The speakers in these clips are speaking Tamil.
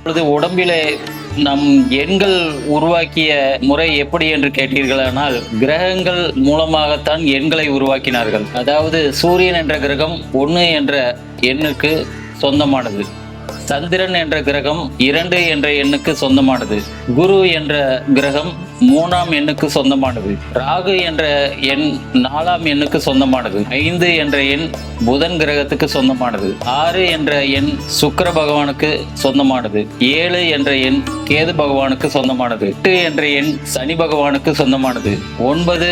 இப்பொழுது உடம்பிலே நம் எண்கள் உருவாக்கிய முறை எப்படி என்று கேட்டீர்களானால், கிரகங்கள் மூலமாகத்தான் எண்களை உருவாக்கினார்கள். அதாவது சூரியன் என்ற கிரகம் 1 என்ற எண்ணுக்கு சொந்தமானது. சந்திரன் என்ற கிரகம் 2 என்ற எண்ணுக்கு சொந்தமானது. குரு என்ற கிரகம் 3ஆம் எண்ணுக்கு சொந்தமானது. ராகு என்ற எண் 4ஆம் எண்ணுக்கு சொந்தமானது. 5 என்ற எண் புதன் கிரகத்துக்கு சொந்தமானது. 6 என்ற எண் சுக்கிர பகவானுக்கு சொந்தமானது. 7 என்ற எண் கேது பகவானுக்கு சொந்தமானது. 8 என்ற எண் சனி பகவானுக்கு சொந்தமானது. 9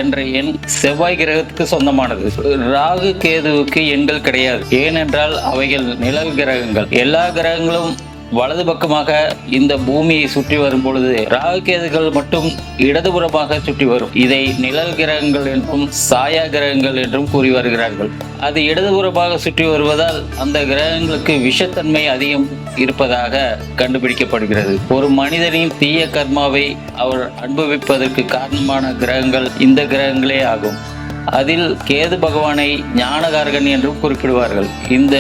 என்ற எண் செவ்வாய் கிரகத்துக்கு சொந்தமானது. ராகு கேதுவுக்கு எண்கள் கிடையாது. ஏனென்றால் அவைகள் நிழல் கிரகங்கள். எல்லா கிரகங்களும் வலது பக்கமாக இந்த பூமியை சுற்றி வரும் பொழுது ராகு கேதுகள் மட்டும் இடதுபுறமாக சுற்றி வரும். இதை நிழல் கிரகங்கள் என்றும் சாயா கிரகங்கள் என்றும் கூறி வருகிறார்கள். அது இடதுபுறமாக சுற்றி வருவதால் அந்த கிரகங்களுக்கு விஷத்தன்மை அதிகம் இருப்பதாக கண்டுபிடிக்கப்படுகிறது. ஒரு மனிதனின் தீய கர்மாவை அவர் அனுபவிப்பதற்கு காரணமான கிரகங்கள் இந்த கிரகங்களே ஆகும். அதில் கேது பகவானை ஞானகாரகன் என்றும் குறிப்பிடுவார்கள். இந்த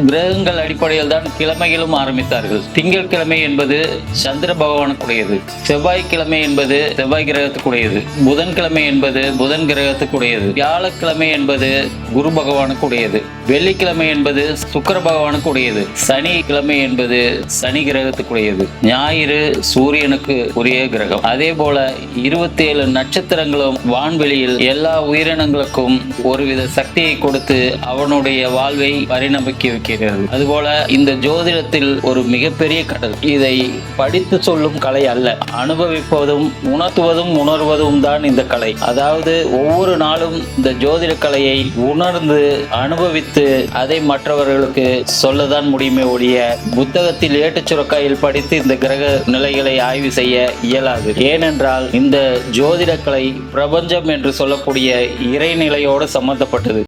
கிரகங்கள் அடிப்படையில் தான் கிழமைகளும் ஆரம்பித்தார்கள். திங்கட்கிழமை என்பது சந்திர பகவானுக்குடையது. செவ்வாய்க்கிழமை என்பது செவ்வாய் கிரகத்துக்குடையது. புதன்கிழமை என்பது புதன் கிரகத்துக்குடையது. வியாழக்கிழமை என்பது குரு பகவானுக்குடையது. வெள்ளிக்கிழமை என்பது சுக்கிர பகவானுக்குடையது. சனிக்கிழமை என்பது சனி கிரகத்துக்குடையது. ஞாயிறு சூரியனுக்கு உரிய கிரகம். அதே போல 27 நட்சத்திரங்களும் வான்வெளியில் எல்லா உயிரினங்களுக்கும் ஒருவித சக்தியை கொடுத்து அவனுடைய வாழ்வை பரிணமிக்க வைக்கிறது. அதுபோல இந்த ஜோதிடத்தில் ஒரு மிகப்பெரிய கடல். இதை படித்து சொல்லும் கலை அல்ல, அனுபவிப்பதும் உணர்வதும் தான் இந்த கலை. அதாவது ஒவ்வொரு நாளும் இந்த ஜோதிட கலையை உணர்ந்து அனுபவித்து அதை மற்றவர்களுக்கு சொல்லதான் முடியுமே ஒழிய புத்தகத்தில் ஏட்டுச் சுரக்காயில் படித்து இந்த கிரக நிலைகளை ஆய்வு செய்ய இயலாது. ஏனென்றால் இந்த ஜோதிட கலை பிரபஞ்சம் என்று சொல்லக்கூடிய இறைநிலையோடு சம்பந்தப்பட்டது.